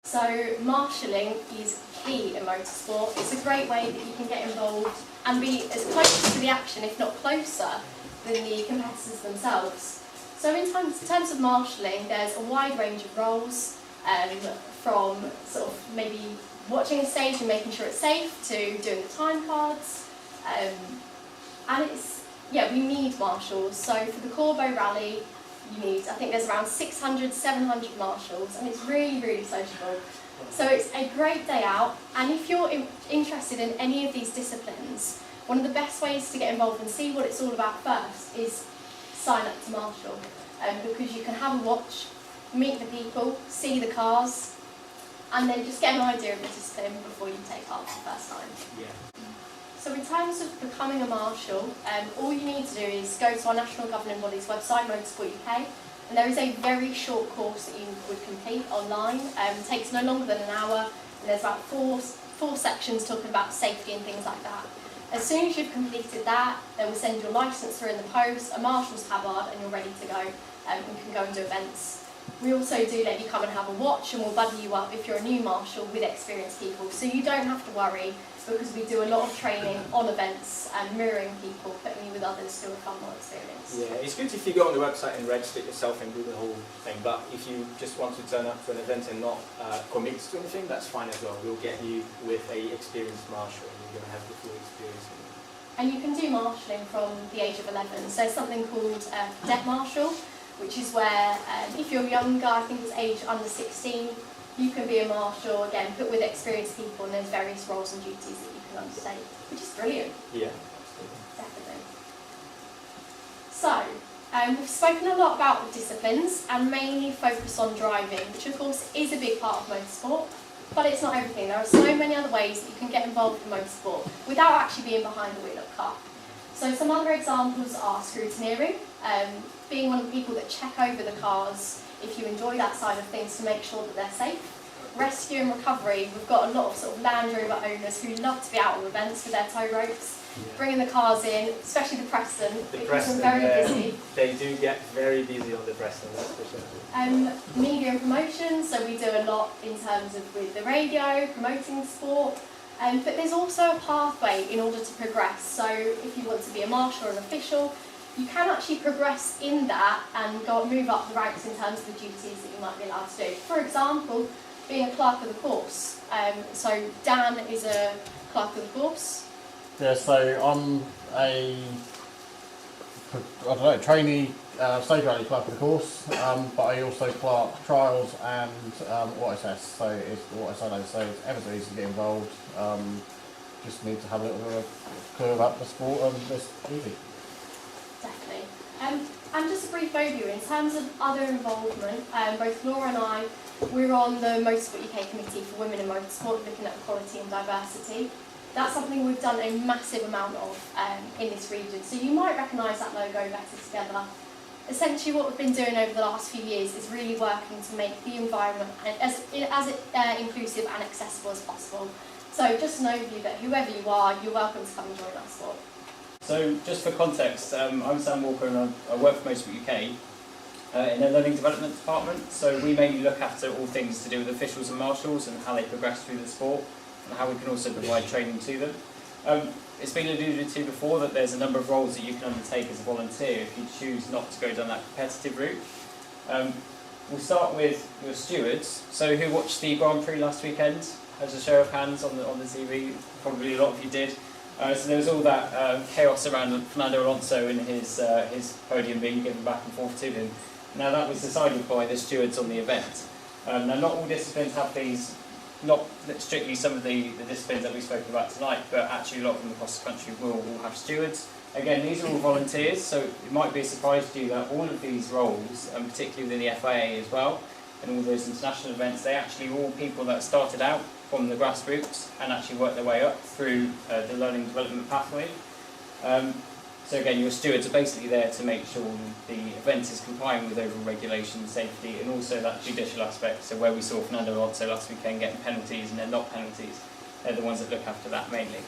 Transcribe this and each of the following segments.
So marshalling is key in motorsport. It's a great way that you can get involved and be as close to the action, if not closer, than the competitors themselves. So in terms of marshalling, there's a wide range of roles, from sort of maybe watching a stage and making sure it's safe to doing the time cards. And it's, yeah, we need marshals. So for the Corbo Rally, you need, I think there's around 600, 700 marshals, and it's really, really sociable. So it's a great day out, and if you're interested in any of these disciplines, one of the best ways to get involved and see what it's all about first is sign up to Marshall, because you can have a watch, meet the people, see the cars, and then just get an idea of the discipline before you take part for the first time. Yeah. So in terms of becoming a marshal, all you need to do is go to our national governing body's website, Motorsport UK, and there is a very short course that you would complete online. It takes no longer than an hour, and there's about four sections talking about safety and things like that. As soon as you've completed that, they will send your licence through in the post, a marshal's tabard, and you're ready to go, and can go and do events. We also do let you come and have a watch, and we'll buddy you up if you're a new marshal with experienced people, so you don't have to worry, because we do a lot of training on events and mirroring people, putting you with others who are far more experienced. Yeah, it's good if you go on the website and register yourself and do the whole thing, but if you just want to turn up to an event and not commit to anything, that's fine as well. We'll get you with a experienced marshal, and you're going to have the full experience. And you can do marshalling from the age of 11, so there's something called cadet marshal, which is where if you're younger, I think it's age under 16, you can be a marshal, again, put with experienced people, and there's various roles and duties that you can undertake, which is brilliant. Yeah, definitely. So, we've spoken a lot about the disciplines and mainly focus on driving, which of course is a big part of motorsport, but it's not everything. There are so many other ways that you can get involved in motorsport without actually being behind the wheel of a car. So some other examples are scrutineering, being one of the people that check over the cars if you enjoy that side of things to make sure that they're safe. Rescue and recovery, we've got a lot of sort of Land Rover owners who love to be out on events with their tow ropes, bringing the cars in, especially the Preston, because they're very busy. They do get very busy on the Preston, that's for sure. Media and promotion, so we do a lot in terms of with the radio, promoting sport, but there's also a pathway in order to progress. So if you want to be a marshal or an official, you can actually progress in that and move up the ranks in terms of the duties that you might be allowed to do. For example, being a clerk of the course. So Dan is a clerk of the course. Yeah, so I'm trainee stage rally clerk of the course, but I also clerk trials and auto tests. So it's auto solo, so it's ever so easy to get involved. Just need to have a little bit of clue about the sport, and it's easy. Definitely. And just a brief overview, in terms of other involvement, both Laura and I, we're on the Motorsport UK Committee for Women in Motorsport, looking at equality and diversity. That's something we've done a massive amount of in this region. So you might recognise that logo, Better Together. Essentially what we've been doing over the last few years is really working to make the environment as inclusive and accessible as possible. So just an overview that whoever you are, you're welcome to come and join our sport. So just for context, I'm Sam Walker and I work for Motorsport UK in the Learning Development Department. So we mainly look after all things to do with officials and marshals and how they progress through the sport and how we can also provide training to them. It's been alluded to before that there's a number of roles that you can undertake as a volunteer if you choose not to go down that competitive route. We'll start with your stewards. So who watched the Grand Prix last weekend? As a show of hands on the TV, probably a lot of you did. So there was all that chaos around Fernando Alonso and his podium being given back and forth to him. Now that was decided by the stewards on the event. Now not all disciplines have these, not strictly some of the disciplines that we've spoken about tonight, but actually a lot of them across the country will have stewards. Again, these are all volunteers, so it might be a surprise to you that all of these roles, and particularly within the FIA as well, and all those international events, they actually all people that started out from the grassroots and actually work their way up through the learning development pathway. So again, your stewards are basically there to make sure the event is complying with overall regulation, safety, and also that judicial aspect. So where we saw Fernando Alonso last weekend getting penalties and they're not penalties, they're the ones that look after that mainly.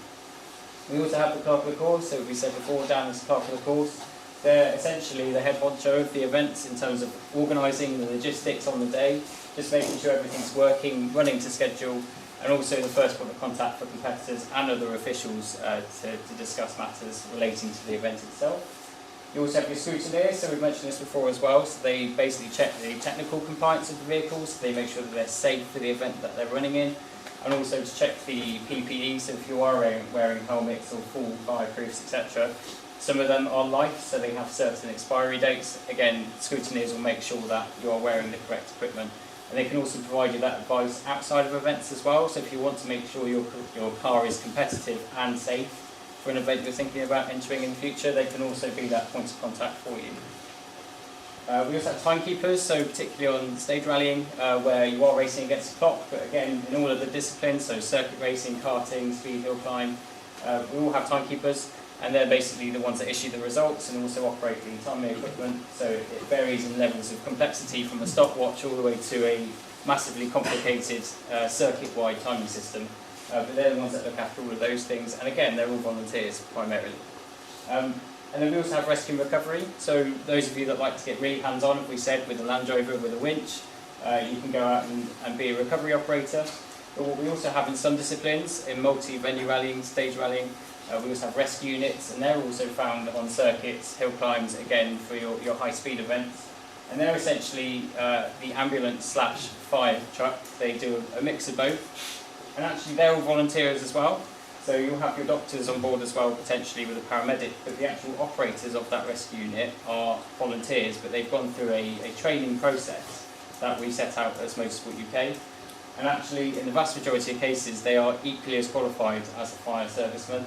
We also have the clerk of the course, so we said before, Dan is the clerk of the course. They're essentially the head honcho of the events in terms of organising the logistics on the day, just making sure everything's working, running to schedule, and also the first point of contact for competitors and other officials to discuss matters relating to the event itself. You also have your scrutineers, so we've mentioned this before as well, so they basically check the technical compliance of the vehicles, they make sure that they're safe for the event that they're running in, and also to check the PPE, so if you are wearing helmets or full fireproofs, etc. Some of them are life, so they have certain expiry dates. Again, scrutineers will make sure that you are wearing the correct equipment. And they can also provide you that advice outside of events as well, so if you want to make sure your car is competitive and safe for an event you're thinking about entering in the future, they can also be that point of contact for you. We also have timekeepers, so particularly on stage rallying, where you are racing against the clock, but again, in all of the disciplines, so circuit racing, karting, speed, hill climb, we all have timekeepers, and they're basically the ones that issue the results and also operate the timing equipment, so it varies in levels of complexity from a stopwatch all the way to a massively complicated circuit-wide timing system. But they're the ones that look after all of those things, and again, they're all volunteers primarily. And then we also have rescue and recovery, so those of you that like to get really hands-on, as we said, with a Land Rover, with a winch, you can go out and be a recovery operator. But what we also have in some disciplines, in multi-venue rallying, stage rallying, we also have rescue units, and they're also found on circuits, hill climbs, again, for your high-speed events. And they're essentially the ambulance/fire truck. They do a mix of both. And actually, they're all volunteers as well. So you'll have your doctors on board as well, potentially with a paramedic, but the actual operators of that rescue unit are volunteers, but they've gone through a training process that we set out as Motorsport UK. And actually, in the vast majority of cases, they are equally as qualified as a fire serviceman.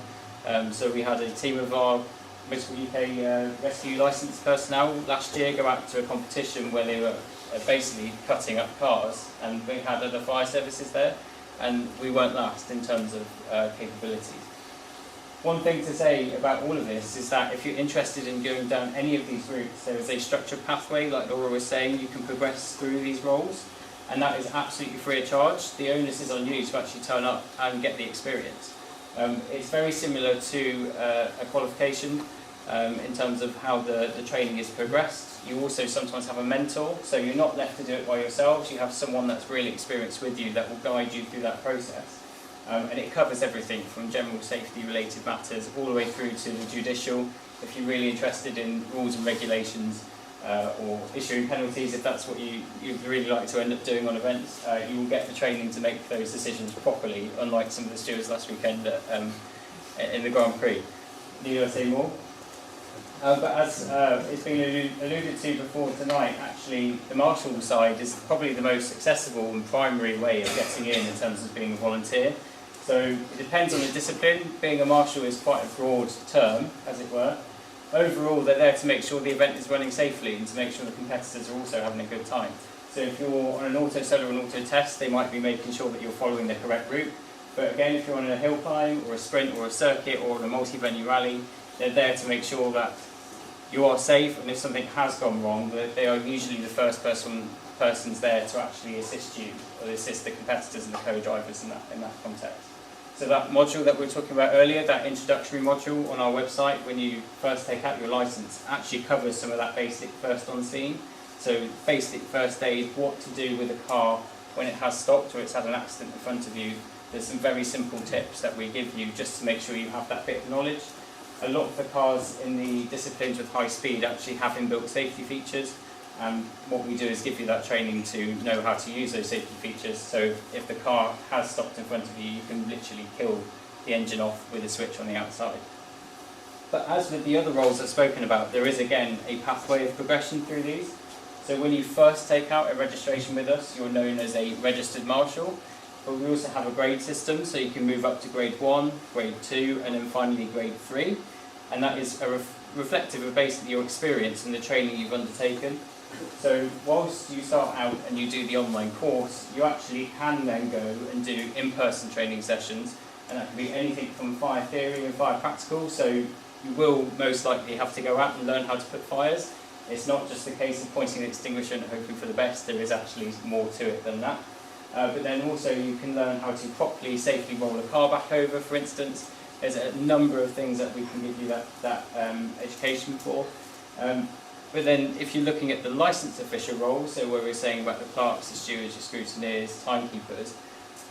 So we had a team of our Motorsport UK rescue licensed personnel last year go out to a competition where they were basically cutting up cars, and we had other fire services there, and we weren't last in terms of capabilities. One thing to say about all of this is that if you're interested in going down any of these routes, there is a structured pathway, like Laura was saying, you can progress through these roles, and that is absolutely free of charge. The onus is on you to actually turn up and get the experience. It's very similar to a qualification in terms of how the training is progressed. You also sometimes have a mentor, so you're not left to do it by yourselves. You have someone that's really experienced with you that will guide you through that process. And it covers everything from general safety related matters all the way through to the judicial. If you're really interested in rules and regulations or issuing penalties, if that's what you'd really like to end up doing on events, you will get the training to make those decisions properly, unlike some of the stewards last weekend in the Grand Prix. Need I say more? But as it's been alluded to before tonight, actually the marshal side is probably the most accessible and primary way of getting in terms of being a volunteer. So it depends on the discipline. Being a marshal is quite a broad term, as it were. Overall, they're there to make sure the event is running safely and to make sure the competitors are also having a good time. So if you're on an auto solo or an auto test, they might be making sure that you're following the correct route. But again, if you're on a hill climb or a sprint or a circuit or on a multi-venue rally, they're there to make sure that you are safe, and if something has gone wrong, they are usually the first persons there to actually assist you or assist the competitors and the co-drivers in that context. So that module that we were talking about earlier, that introductory module on our website when you first take out your license, actually covers some of that basic first on scene. So basic first aid, what to do with a car when it has stopped or it's had an accident in front of you. There's some very simple tips that we give you just to make sure you have that bit of knowledge. A lot of the cars in the disciplines with high speed actually have inbuilt safety features, and what we do is give you that training to know how to use those safety features. So if the car has stopped in front of you, you can literally kill the engine off with a switch on the outside. But as with the other roles I've spoken about, there is again a pathway of progression through these. So when you first take out a registration with us, you're known as a registered marshal. But we also have a grade system, so you can move up to grade 1, grade 2, and then finally grade 3. And that is reflective of basically your experience and the training you've undertaken. So whilst you start out and you do the online course, you actually can then go and do in-person training sessions, and that can be anything from fire theory and fire practical. So you will most likely have to go out and learn how to put fires. It's not just a case of pointing an extinguisher and hoping for the best. There is actually more to it than that. But then also you can learn how to properly, safely roll a car back over, for instance. There's a number of things that we can give you that education for. But then if you're looking at the licensed official roles, so where we're saying about the clerks, the stewards, your scrutineers, timekeepers,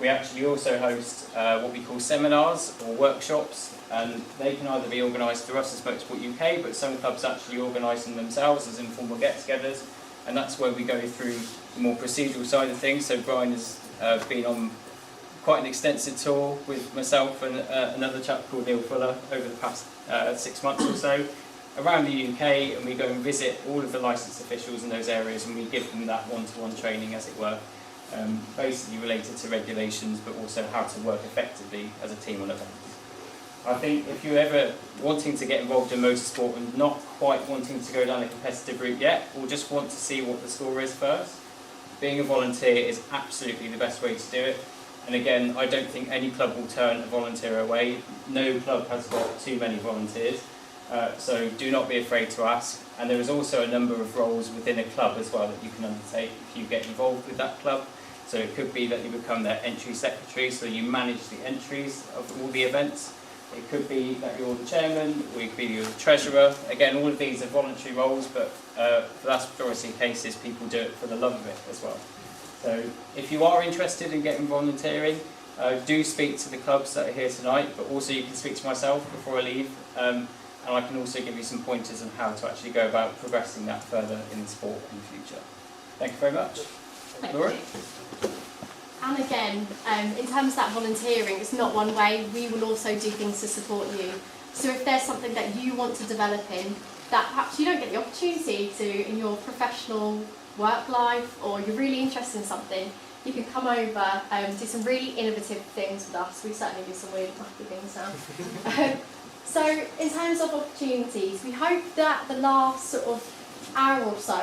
we actually also host what we call seminars or workshops, and they can either be organised through us as Motorsport UK, but some clubs actually organise them themselves as informal get-togethers, and that's where we go through the more procedural side of things. So Brian has been on quite an extensive tour with myself and another chap called Neil Fuller over the past 6 months or so around the UK, and we go and visit all of the licensed officials in those areas, and we give them that one-to-one training, as it were, basically related to regulations, but also how to work effectively as a team on events. I think if you're ever wanting to get involved in motorsport and not quite wanting to go down a competitive route yet, or just want to see what the score is first, being a volunteer is absolutely the best way to do it. And again, I don't think any club will turn a volunteer away. No club has got too many volunteers. So do not be afraid to ask. And there is also a number of roles within a club as well that you can undertake if you get involved with that club. So it could be that you become their entry secretary, so you manage the entries of all the events. It could be that you're the chairman, or it could be you're the treasurer. Again, all of these are voluntary roles, but for the vast majority of cases, people do it for the love of it as well. So if you are interested in getting volunteering, do speak to the clubs that are here tonight, but also you can speak to myself before I leave, and I can also give you some pointers on how to actually go about progressing that further in the sport in the future. Thank you very much. Thank Laura? you. And again, in terms of that volunteering, it's not one way. We will also do things to support you. So if there's something that you want to develop in that perhaps you don't get the opportunity to in your professional work life, or you're really interested in something, you can come over and do some really innovative things with us. We certainly do some weird wacky things now. So in terms of opportunities, we hope that the last sort of hour or so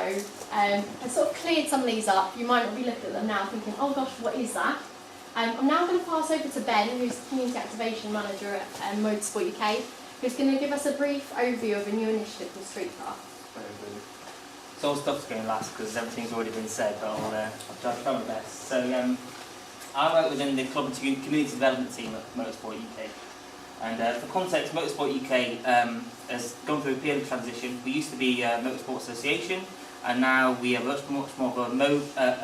has sort of cleared some of these up. You might not be looking at them now thinking, oh gosh, what is that? I'm now going to pass over to Ben, who's the Community Activation Manager at Motorsport UK, who's going to give us a brief overview of a new initiative called Streetcar. So all stuff's going last because everything's already been said, but I'll try my best. So I work within the Club and Community Development team at Motorsport UK. And for context, Motorsport UK has gone through a period of transition. We used to be a Motorsport Association, and now we are much more of a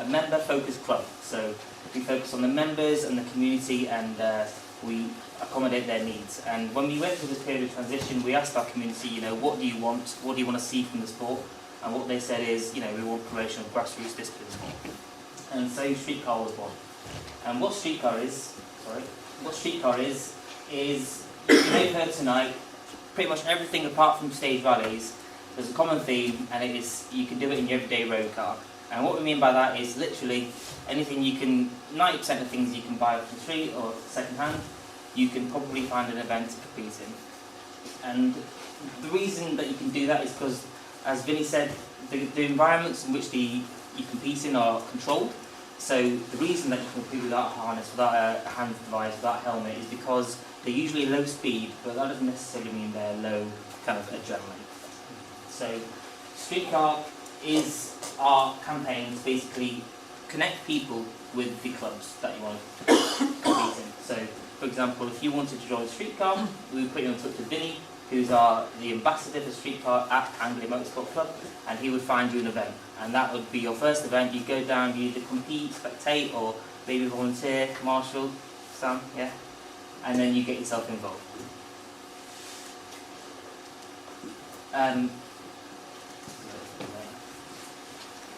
member-focused club. So we focus on the members and the community, and we accommodate their needs. And when we went through this period of transition, we asked our community, what do you want? What do you want to see from the sport? And what they said is, we want promotion of grassroots disciplines. And so Streetcar was one. And what Streetcar is, you've heard tonight, pretty much everything apart from stage rallies, there's a common theme, and it is you can do it in your everyday road car. And what we mean by that is literally anything 90% of things you can buy off the street or second hand, you can probably find an event to compete in. And the reason that you can do that is because, as Vinny said, the environments in which you compete in are controlled. So the reason that you can compete without a harness, without a hand device, without a helmet, is because they're usually low speed, but that doesn't necessarily mean they're low kind of adrenaline. So Streetcar is our campaign to basically connect people with the clubs that you want to compete in. So, for example, if you wanted to join Streetcar, we would put you in touch with Vinny, who's the ambassador for Streetcar at Anglia Motorsport Club, and he would find you an event. And that would be your first event. You go down, you either compete, spectate, or maybe volunteer, marshal, Sam, yeah? And then you get yourself involved.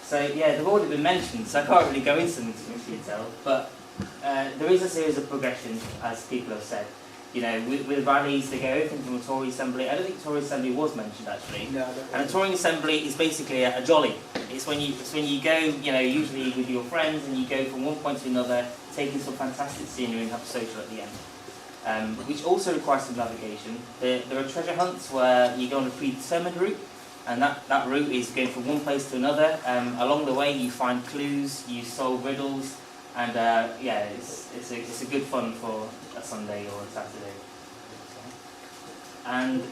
So yeah, they've already been mentioned, so I can't really go into them too much detail, but there is a series of progression, as people have said. With rallies, they go everything from a touring assembly. I don't think touring assembly was mentioned actually. No, and a touring assembly is basically a jolly. It's when you go, usually with your friends, and you go from one point to another, taking some fantastic scenery and have a social at the end. Which also requires some navigation. There are treasure hunts where you go on a predetermined route, and that route is going from one place to another. Along the way, you find clues, you solve riddles. And it's a good fun for a Sunday or a Saturday. And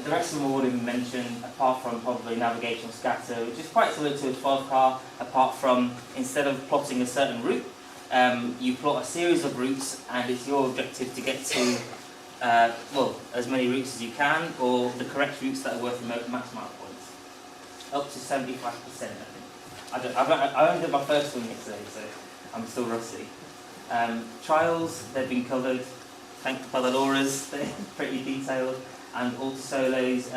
the rest of them have already been mentioned, apart from probably navigational scatter, which is quite similar to a 12 car, apart from instead of plotting a certain route, you plot a series of routes, and it's your objective to get to well, as many routes as you can, or the correct routes that are worth the max amount of points. Up to 75%, I think. I only did my first one yesterday, so I'm still rusty. Trials, they've been covered. Thanks to Laura's, they're pretty detailed. And auto solos,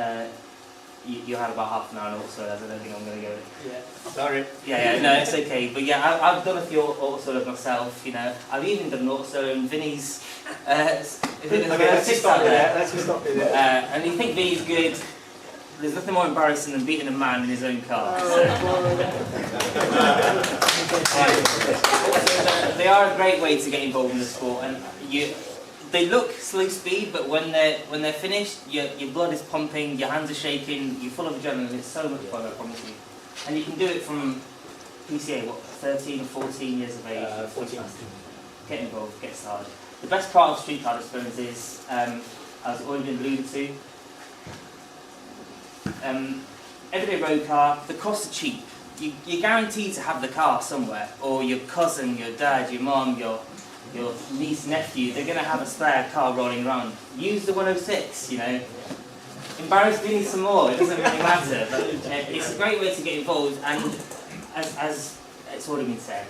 you had about half an hour on auto solos. I don't think I'm going to go. Yeah. Sorry. Yeah, no, it's okay. But yeah, I've done a few auto solos myself. You know, I've even done an auto solo in Vinny's. Okay, let's just stop there. Let's just stop there. And you think Vinny's good? There's nothing more embarrassing than beating a man in his own car. They are a great way to get involved in the sport, and they look slow speed, but when they're finished, your blood is pumping, your hands are shaking, you're full of adrenaline. It's so much fun, I promise you. And you can do it from PCA, 13 or 14 years of age. 14. Get involved, get started. The best part of street car experience is, as already been alluded to, everyday road car, the costs are cheap. You're guaranteed to have the car somewhere, or your cousin, your dad, your mum, your niece, nephew, they're going to have a spare car rolling around. Use the 106, you know. Embarrass me some more, it doesn't really matter. But it's a great way to get involved, and as it's already been said,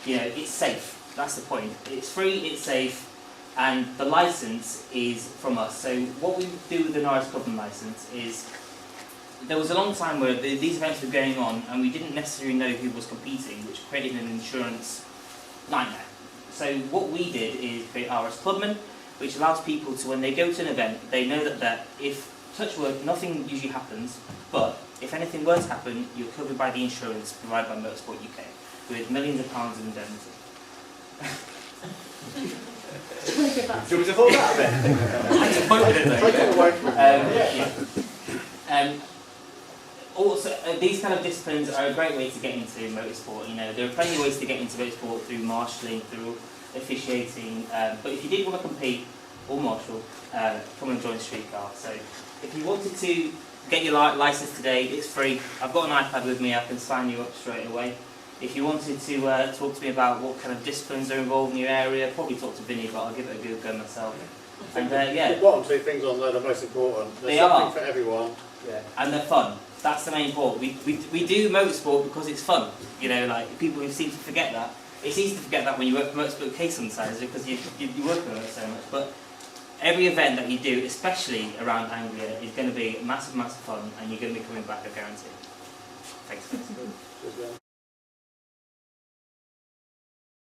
you know, it's safe. That's the point. It's free, it's safe, and the licence is from us. So what we do with the Norris Clubman licence is, there was a long time where these events were going on and we didn't necessarily know who was competing, which created an insurance nightmare. So what we did is create RS Clubman, which allows people to, when they go to an event, they know that if, touch wood, nothing usually happens, but if anything were to happen, you're covered by the insurance provided by Motorsport UK, with millions of pounds of indemnity. Should we just hold that a bit? I just pointed it though. Also, these kind of disciplines are a great way to get into motorsport. You know, there are plenty of ways to get into motorsport through marshalling, through officiating. But if you did want to compete or marshal, come and join Streetcar. So, if you wanted to get your license today, it's free. I've got an iPad with me. I can sign you up straight away. If you wanted to talk to me about what kind of disciplines are involved in your area, probably talk to Vinny, but I'll give it a good go myself. And yeah, The bottom two things on there are most important. There's They something are. for everyone. Yeah. and they're fun. That's the main point. We do motorsport because it's fun. You know, like people who seem to forget that. It's easy to forget that when you work for Motorsport UK sometimes because you work on it so much. But every event that you do, especially around Anglia, is going to be massive, massive fun, and you're going to be coming back, I guarantee. Thanks.